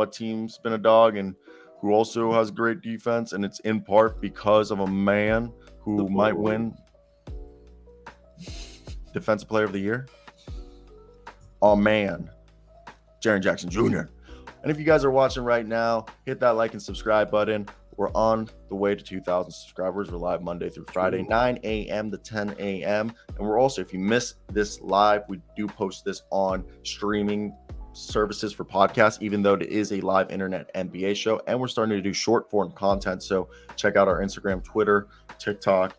what team's been a dog and who also has great defense, and it's in part because of a man who might win Defensive Player of the Year. Oh man, Jaren Jackson Jr. And if you guys are watching right now, hit that like and subscribe button. We're on the way to 2,000 subscribers. We're live Monday through Friday, 9 a.m. to 10 a.m. And we're also, if you miss this live, we do post this on streaming services for podcasts, even though it is a live internet NBA show. And we're starting to do short form content. So check out our Instagram, Twitter, TikTok,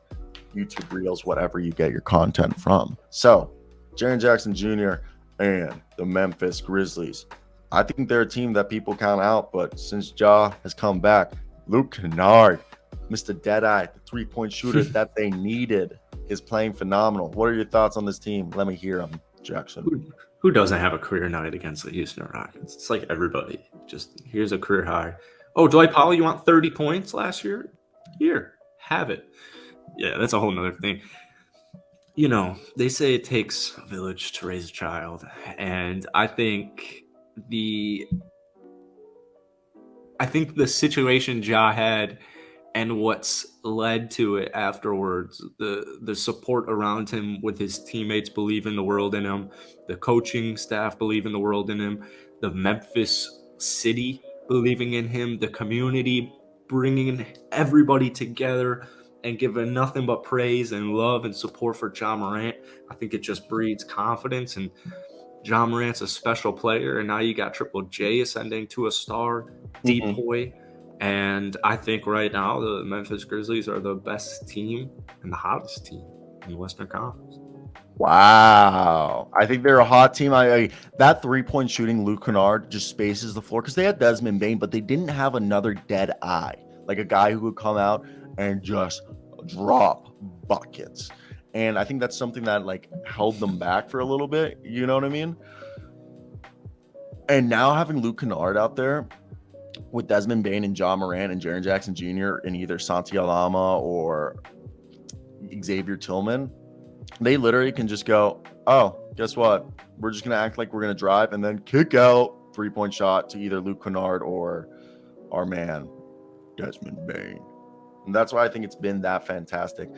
YouTube Reels, whatever you get your content from. So Jaren Jackson Jr. and the Memphis Grizzlies. I think they're a team that people count out, but since Ja has come back, Luke Kennard, Mr. Deadeye, the three-point shooter that they needed, is playing phenomenal. What are your thoughts on this team? Let me hear them, Jackson. Who doesn't have a career night against the Houston Rockets? It's like everybody. Just here's a career high. Oh, Dwight Powell, you want 30 points last year? Here, have it. Yeah, that's a whole nother thing. You know, they say it takes a village to raise a child, and I think the situation Ja had and what's led to it afterwards, the support around him with his teammates believing the world in him, the coaching staff believing the world in him, the Memphis city believing in him, the community bringing everybody together and giving nothing but praise and love and support for Ja Morant. I think it just breeds confidence, and Ja Morant's a special player, and now you got Triple J ascending to a star, Depoy, and I think right now the Memphis Grizzlies are the best team and the hottest team in the Western Conference. Wow. I think they're a hot team. That three-point shooting, Luke Kennard just spaces the floor because they had Desmond Bane, but they didn't have another dead eye, like a guy who would come out and just drop buckets. And I think that's something that like held them back for a little bit. You know what I mean? And now having Luke Kennard out there with Desmond Bane and Ja Morant and Jaren Jackson Jr. and either Santi Alama or Xavier Tillman, they literally can just go, oh, guess what? We're just going to act like we're going to drive and then kick out three-point shot to either Luke Kennard or our man, Desmond Bane. And that's why I think it's been that fantastic.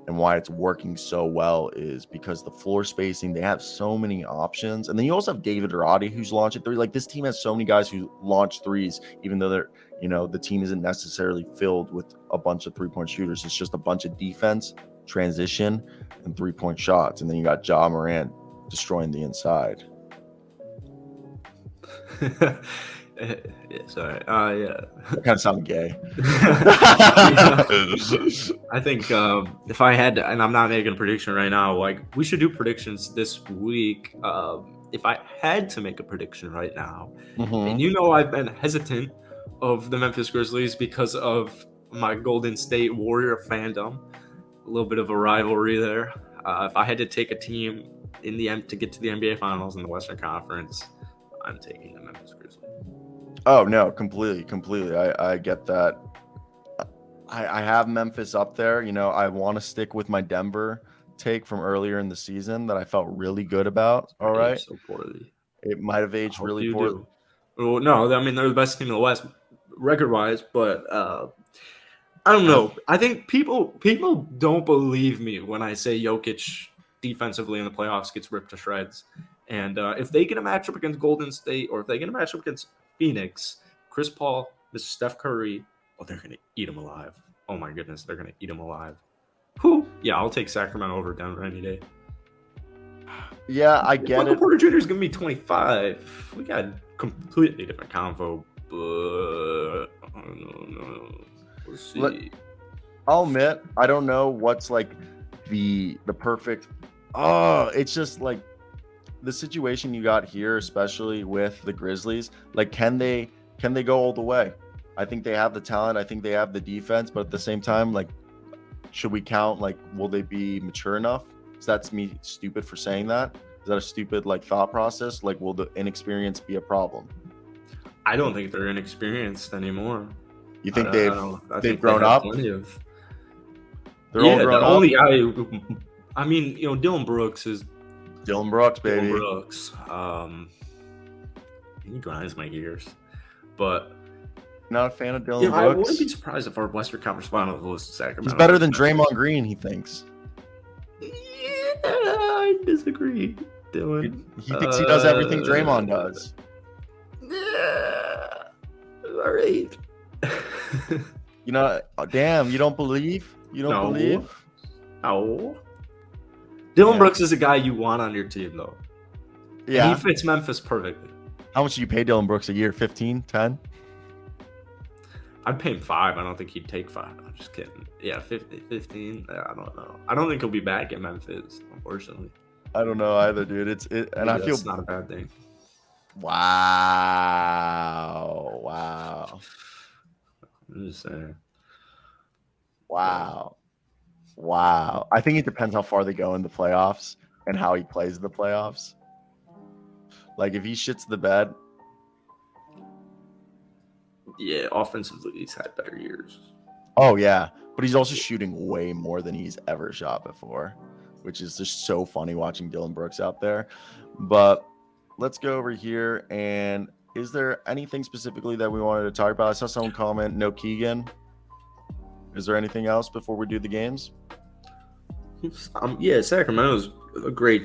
And why it's working so well is because the floor spacing, they have so many options. And then you also have David Roddy, who's launching three. Like, this team has so many guys who launch threes, even though they're, you know, the team isn't necessarily filled with a bunch of three-point shooters. It's just a bunch of defense, transition, and three-point shots. And then you got Ja Morant destroying the inside. Yeah, sorry. Yeah. That kind of sounded gay. I think if I had to, and I'm not making a prediction right now, like we should do predictions this week. If I had to make a prediction right now, and you know I've been hesitant of the Memphis Grizzlies because of my Golden State Warrior fandom, a little bit of a rivalry there. If I had to take a team in the end to get to the NBA Finals in the Western Conference, I'm taking the Memphis Grizzlies. Oh, no, completely. I get that. I have Memphis up there. You know, I want to stick with my Denver take from earlier in the season that I felt really good about. All right. So poorly. It might have aged really poorly. Well, no, I mean, they're the best team in the West record-wise, but I don't know. I think people don't believe me when I say Jokic defensively in the playoffs gets ripped to shreds. And if they get a matchup against Golden State or if they get a matchup against Phoenix, Chris Paul, Mr. Steph Curry, they're going to eat him alive. Oh, my goodness, they're going to eat him alive. Whew. Yeah, I'll take Sacramento over Denver any day. Yeah, I get Michael it. Porter Jr. is going to be 25. We got a completely different convo, but I don't know. We'll see. I'll admit, I don't know what's like the perfect. Oh, it's just like the situation you got here, especially with the Grizzlies. Like, can they go all the way? I think they have the talent. I think they have the defense, but at the same time, like, should we count? Like, will they be mature enough? Is that me stupid for saying that? Is that a stupid like thought process? Like, will the inexperience be a problem? I don't think they're inexperienced anymore. You think they've grown up? They're all grown up. I mean, you know, Dylan Brooks, baby. Dylan Brooks. He grinds my gears. But Not a fan of Dylan I wouldn't Brooks. be surprised if our Western Conference Finals was Sacramento. He's better than Draymond Green, he thinks. Yeah, I disagree, Dylan. He thinks he does everything Draymond does. Yeah. All right. You know, damn, you don't believe? You don't No. believe? No. Dylan Yeah. Brooks is a guy you want on your team, though. Yeah. And he fits Memphis perfectly. How much do you pay Dylan Brooks a year? 15, 10? I'd pay him 5. I don't think he'd take 5. I'm just kidding. Yeah, 15. I don't know. I don't think he'll be back in Memphis, unfortunately. I don't know either, dude. And I feel it's not a bad thing. Wow. I'm just saying. Wow. I think it depends how far they go in the playoffs and how he plays the playoffs. Like, if he shits the bed. Yeah, offensively, he's had better years. Oh, yeah. But he's also shooting way more than he's ever shot before, which is just so funny watching Dylan Brooks out there. But let's go over here. And is there anything specifically that we wanted to talk about? I saw someone comment, no Keegan. Is there anything else before we do the games? Yeah, Sacramento's a great